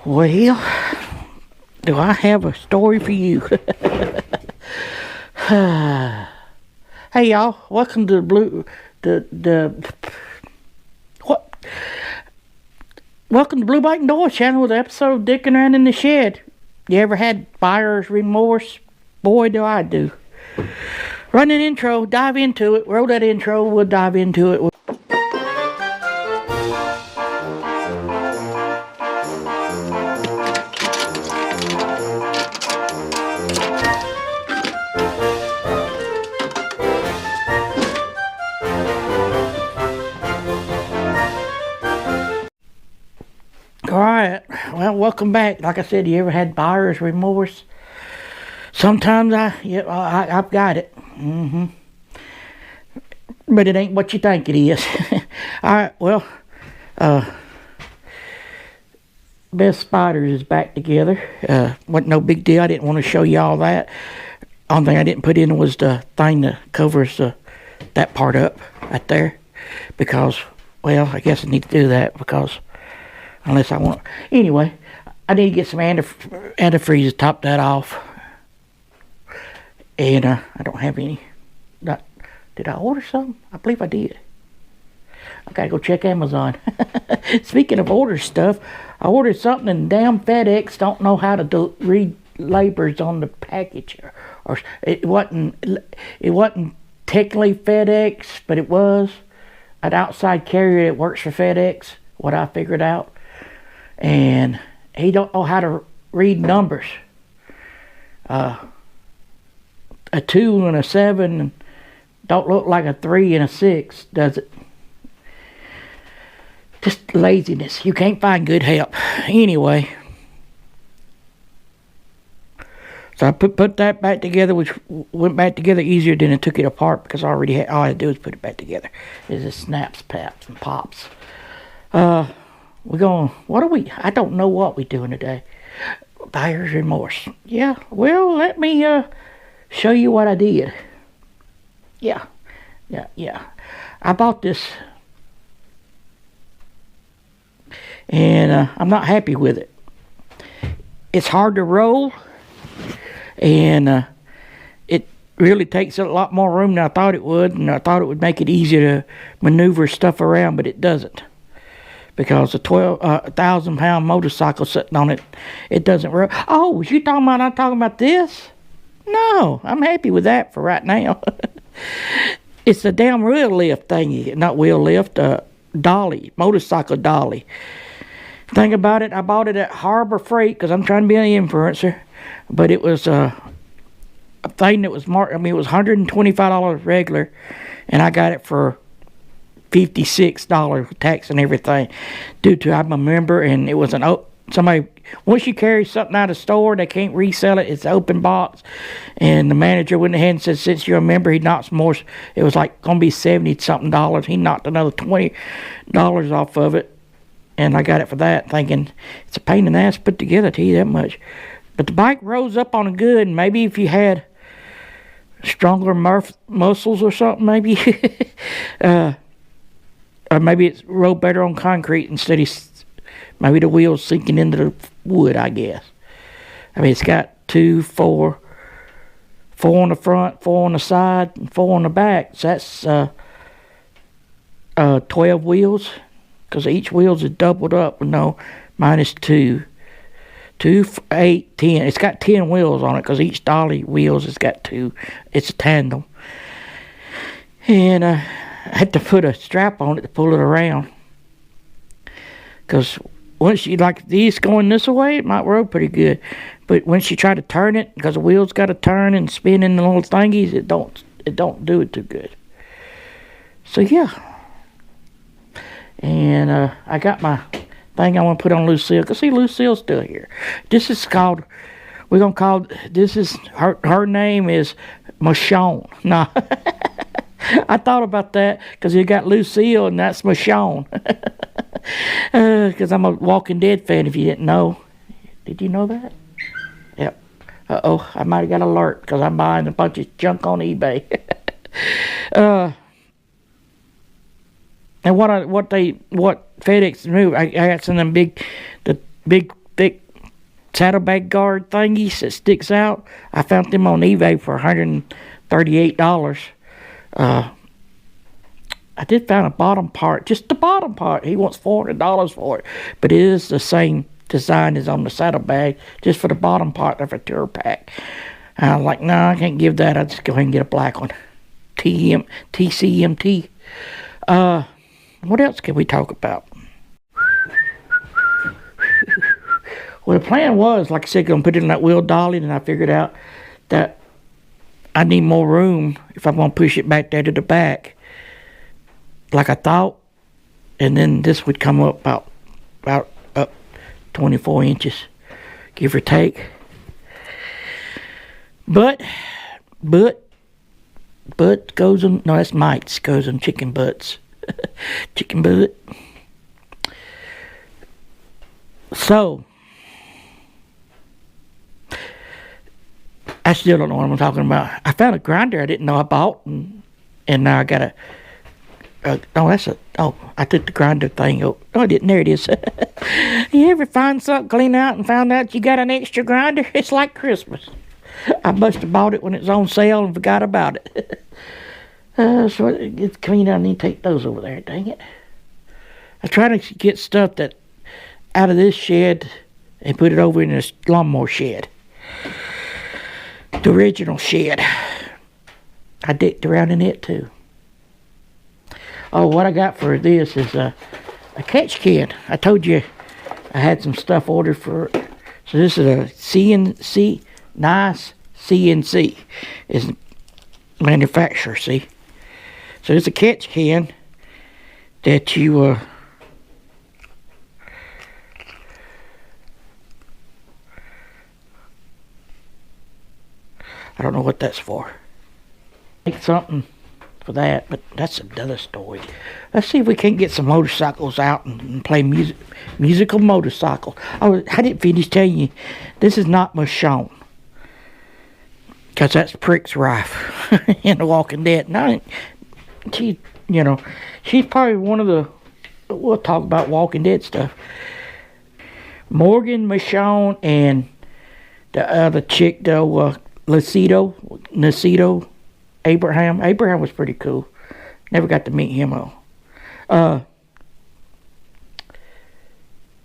Well, do I have a story for you? Hey y'all, welcome to welcome to Blue Bike and Door channel with an episode of Dickin around in the shed. You ever had buyer's remorse? Boy, do I do. Run an intro, dive into it. Roll that intro, we'll dive into it. Alright, well, welcome back. Like I said, you ever had buyer's remorse? Sometimes I've got it. But it ain't what you think it is. Alright, well, Best Spiders is back together. Wasn't no big deal. I didn't want to show you all that. Only thing I didn't put in was the thing that covers that part up right there. Because, well, I guess I need to do that because unless I want. Anyway, I need to get some antifreeze to top that off. And I don't have any. Did I order some? I believe I did. I gotta go check Amazon. Speaking of order stuff, I ordered something and damn FedEx don't know how to read labels on the package. Or it wasn't technically FedEx, but it was an outside carrier that works for FedEx. What I figured out. And he don't know how to read numbers. A 2 and a 7 don't look like a 3 and a 6, does it? Just laziness. You can't find good help. Anyway. So I put that back together, which went back together easier than it took it apart because I already had, all I had to do was put it back together. It just snaps, paps, and pops. We're going, I don't know what we're doing today. Buyer's remorse. Yeah, well, let me show you what I did. Yeah. I bought this. And I'm not happy with it. It's hard to roll. And it really takes a lot more room than I thought it would. And I thought it would make it easier to maneuver stuff around, but it doesn't. Because a 1,000-pound motorcycle sitting on it, it doesn't roll. Oh, was you talking about, I'm talking about this? No, I'm happy with that for right now. It's a damn wheel lift thingy. Not wheel lift, Dolly, motorcycle Dolly. Thing about it, I bought it at Harbor Freight because I'm trying to be an influencer. But it was a thing that was marked, it was $125 regular. And I got it for $56 tax and everything due to I'm a member and it was somebody, once you carry something out of the store they can't resell it, it's an open box, and the manager went ahead and said since you're a member he knocks more. It was like gonna be $70 something. He knocked another $20 off of it, and I got it for that, thinking it's a pain in the ass to put together, I tell you that much. But the bike rose up on a good, and maybe if you had stronger muscles or something, maybe or maybe it's rolled better on concrete instead of maybe the wheels sinking into the wood, I guess. I mean, it's got 2, 4 on the front, 4 on the side, and 4 on the back. So that's 12 wheels, because each wheels is doubled up. No, minus 2. 2, 8, 10. It's got 10 wheels on it, because each dolly wheels has got 2. It's a tandem. And I had to put a strap on it to pull it around. Because once you, like these going this way, it might roll pretty good. But once you try to turn it, because the wheels got to turn and spin in the little thingies, it don't do it too good. So yeah. And I got my thing I want to put on Lucille. Because see, Lucille's still here. This is called, we're going to call, this is, her name is Michonne. Nah. I thought about that because you got Lucille and that's Michonne. Because I'm a Walking Dead fan, if you didn't know. Did you know that? Yep. Uh-oh, I might have got an alert because I'm buying a bunch of junk on eBay. And what FedEx moved, I got some of them big thick saddlebag guard thingies that sticks out. I found them on eBay for $138. I did find a bottom part, just the bottom part. He wants $400 for it, but it is the same design as on the saddlebag, just for the bottom part of a tour pack. And I'm like, no, I can't give that. I'll just go ahead and get a black one. TCMT. What else can we talk about? Well, the plan was, like I said, going to put it in that wheel dolly, and I figured out that I need more room if I'm going to push it back there to the back, like I thought. And then this would come up about up 24 inches, give or take. But goes on, no, that's mites, goes on chicken butts. Chicken butt. So, I still don't know what I'm talking about. I found a grinder I didn't know I bought, and now I got a I took the grinder thing. Oh, I didn't. There it is. You ever find something, clean out, and found out you got an extra grinder? It's like Christmas. I must have bought it when it was on sale and forgot about it. So it's clean out. I need to take those over there. Dang it. I try to get stuff that out of this shed and put it over in this lawnmower shed. The original shed. I dicked around in it too. Oh, what I got for this is a catch can. I told you I had some stuff ordered for. So this is a CNC, NICECNC is manufacturer. See, so it's a catch can that you I don't know what that's for. Make something for that, but that's another story. Let's see if we can't get some motorcycles out and play musical motorcycle. Oh, I didn't finish telling you, this is not Michonne, because that's Prick's wife in The Walking Dead. Now, she's probably one of the, we'll talk about Walking Dead stuff. Morgan, Michonne, and the other chick, though, Nacido, Abraham. Abraham was pretty cool. Never got to meet him though.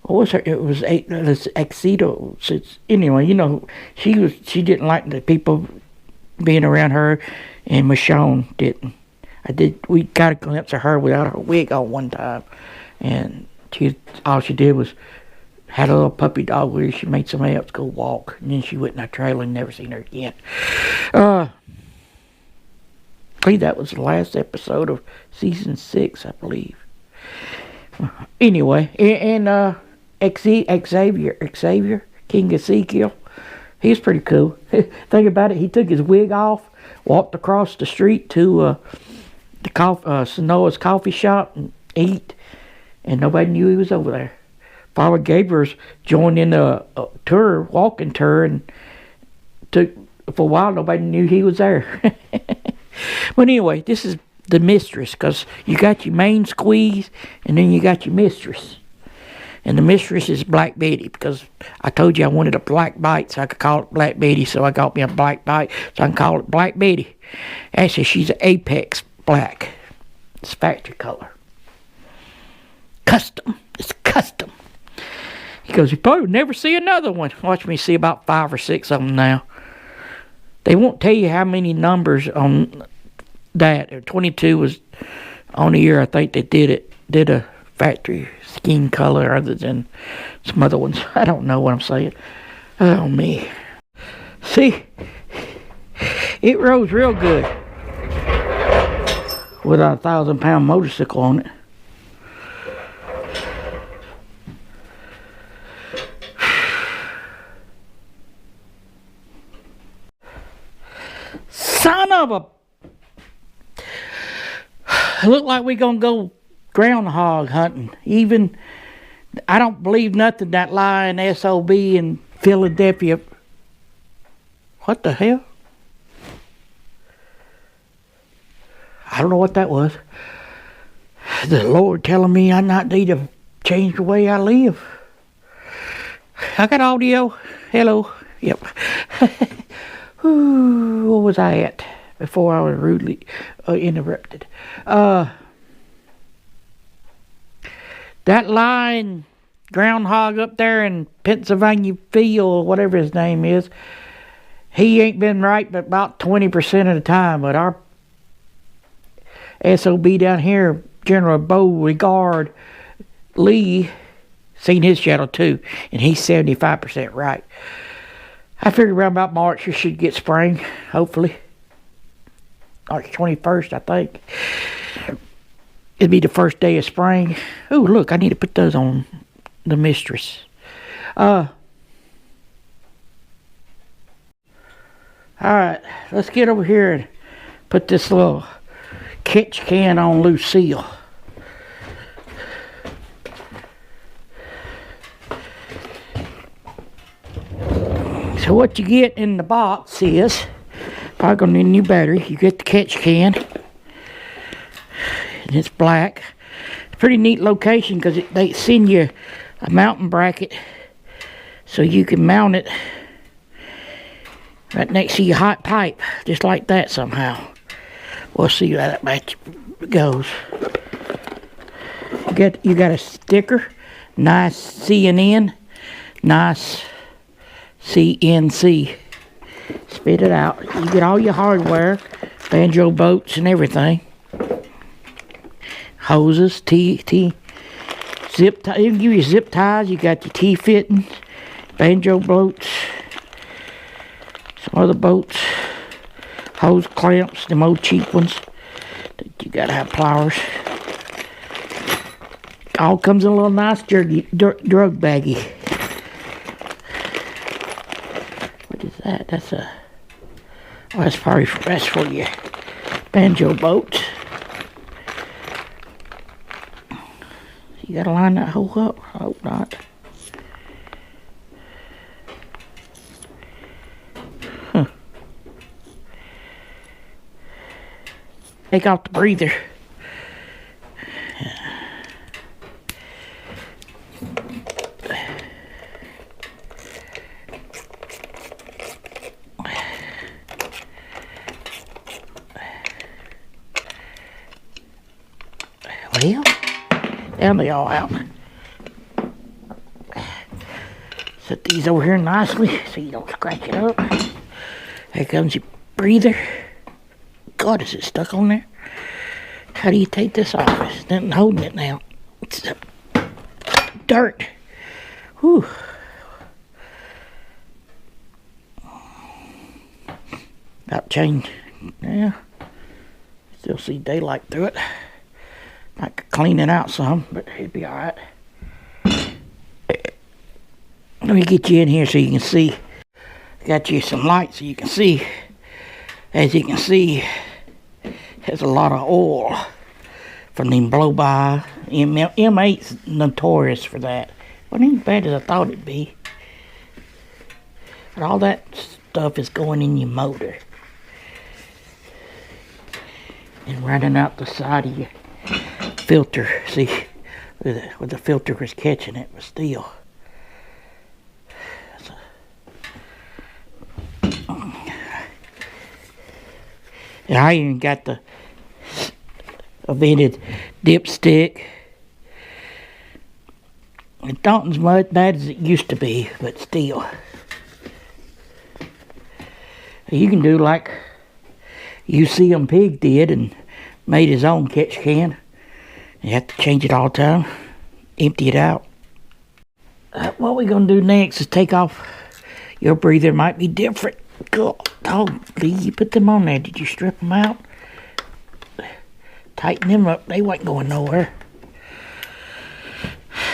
What was her? It was Exito. Anyway, she didn't like the people being around her, and Michonne didn't. We got a glimpse of her without her wig on one time, and all she did was had a little puppy dog with her. She made somebody else go walk, and then she went in her trailer and never seen her again. I believe that was the last episode of season 6, I believe. Anyway, and Xavier, King Ezekiel, he's pretty cool. Think about it, he took his wig off, walked across the street to Sonoa's coffee shop and ate, and nobody knew he was over there. Father Gabriel's joined in a walking tour, and for a while nobody knew he was there. But anyway, this is the Mistress, because you got your main squeeze, and then you got your Mistress. And the Mistress is Black Betty, because I told you I wanted a black bite, so I could call it Black Betty, so I got me a black bite, so I can call it Black Betty. Actually, she's an Apex black. It's factory color. Custom. It's custom. He goes, you probably would never see another one. Watch me see about 5 or 6 of them now. They won't tell you how many numbers on that. 22 was on the year I think they did a factory scheme color other than some other ones. I don't know what I'm saying. Oh, me. See, it rose real good with a 1,000-pound motorcycle on it. Son of a... Look like we gonna go groundhog hunting. Even, I don't believe nothing that lying SOB in Philadelphia. What the hell? I don't know what that was. The Lord telling me I not need to change the way I live. I got audio. Hello. Yep. Ooh, what was I at before I was rudely interrupted? That line groundhog up there in Pennsylvania Field, whatever his name is, he ain't been right but about 20% of the time. But our SOB down here, General Beauregard Lee, seen his shadow too, and he's 75% right. I figure around about March you should get spring, hopefully. March 21st, I think. It'd be the first day of spring. Oh, look, I need to put those on the Mistress. Alright, let's get over here and put this little catch can on Lucille. So what you get in the box is, probably gonna need a new battery. You get the catch can, and it's black. It's a pretty neat location because they send you a mounting bracket so you can mount it right next to your hot pipe, just like that somehow. We'll see how that match goes. You got a sticker, NICECNC, NICECNC. Spit it out. You get all your hardware, banjo bolts and everything. Hoses, zip tie. You can give you zip ties. You got your T-fittings, banjo bolts, some other bolts, hose clamps, them old cheap ones. You gotta have pliers. All comes in a little nice drug baggie. What is that? That's a. Oh, that's probably for your banjo bolts. You gotta line that hole up. I hope not. Huh. Take off the breather. Well, down they all out. Set these over here nicely so you don't scratch it up. Here comes your breather. God, is it stuck on there? How do you take this off? There's nothing holding it now. It's dirt. Whew. About change. Yeah. Still see daylight through it. I could clean it out some, but it'd be alright. Let me get you in here so you can see. Got you some light so you can see. As you can see, there's a lot of oil from them blow-by. M8's notorious for that. Wasn't as bad as I thought it'd be. But all that stuff is going in your motor and running out the side of your filter. See, where the filter was catching it, but still. And I even got the vented dipstick. It don't as much bad as it used to be, but still. You can do like UCM Pig did and made his own catch can. You have to change it all the time, empty it out. What we're going to do next is take off your breather. Might be different. God, Lee, you put them on there. Did you strip them out? Tighten them up. They wasn't going nowhere.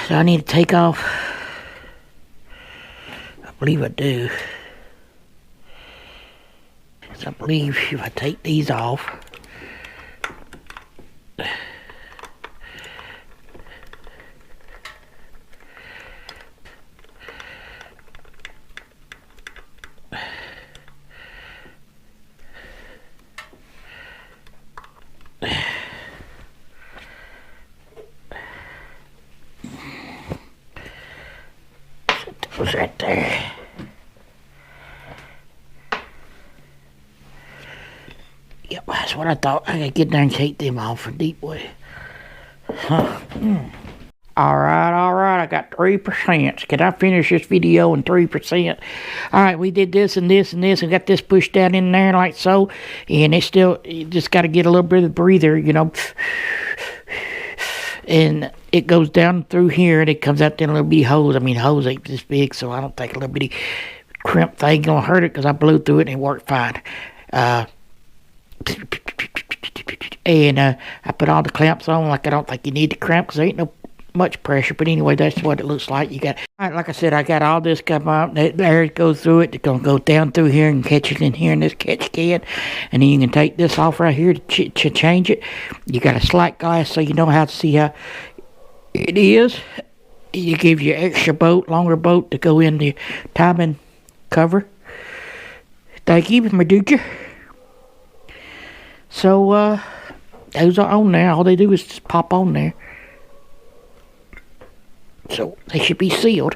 So I need to take off. I believe I do. So I believe if I take these off, Was right there. Yep, that's what I thought. I gotta get down and take them off for deep way. Huh. Alright, I got 3%. Can I finish this video in 3%? Alright, we did this and this and this and got this pushed down in there like so. And it's still, you just got to get a little bit of breather, you know. And it goes down through here and it comes out in a little bitty hose. I mean, hose ain't this big, so I don't think a little bitty crimp thing gonna hurt it because I blew through it and it worked fine. And I put all the clamps on like I don't think you need the clamp because there ain't no much pressure, but anyway, that's what it looks like. You got, all right, like I said, I got all this come out. There it goes through it. It's gonna go down through here and catch it in here in this catch can, and then you can take this off right here to change it. You got a slack glass so you know how to see how it is. It gives you extra bolt, longer bolt to go in the timing cover. Thank you, my dude. So those are on there. All they do is just pop on there. So they should be sealed.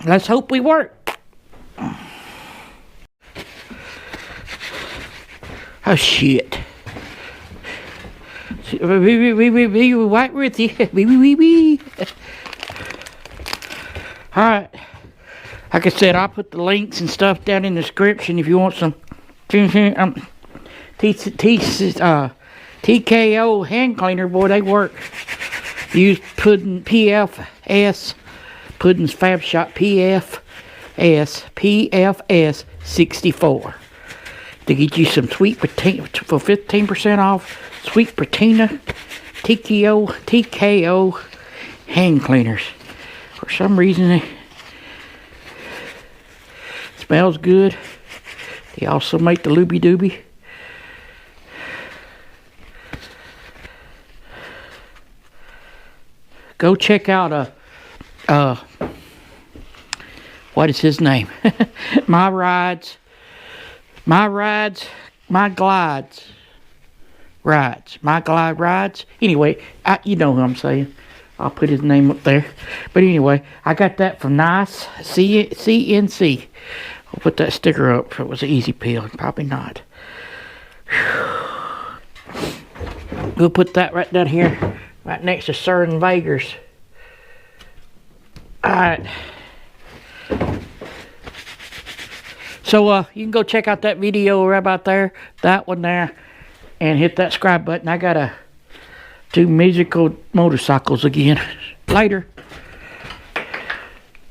Let's hope we work. Oh shit. We right with you. Alright. Like I said, I'll put the links and stuff down in the description if you want some TKO hand cleaner. Boy, they work. Use Puddin PFS, Puddin's Fab Shop PFS 64 to get you some sweet patina for 15% off. Sweet patina TKO hand cleaners. For some reason, it smells good. They also make the Looby Dooby. Go check out what is his name? My Glide Rides. Anyway, you know who I'm saying. I'll put his name up there. But anyway, I got that from NICECNC. I'll put that sticker up if it was an easy peel. Probably not. We'll put that right down here. Right next to Sir and Vegas. Alright. So, you can go check out that video right about there. That one there. And hit that subscribe button. I gotta do musical motorcycles again. Later.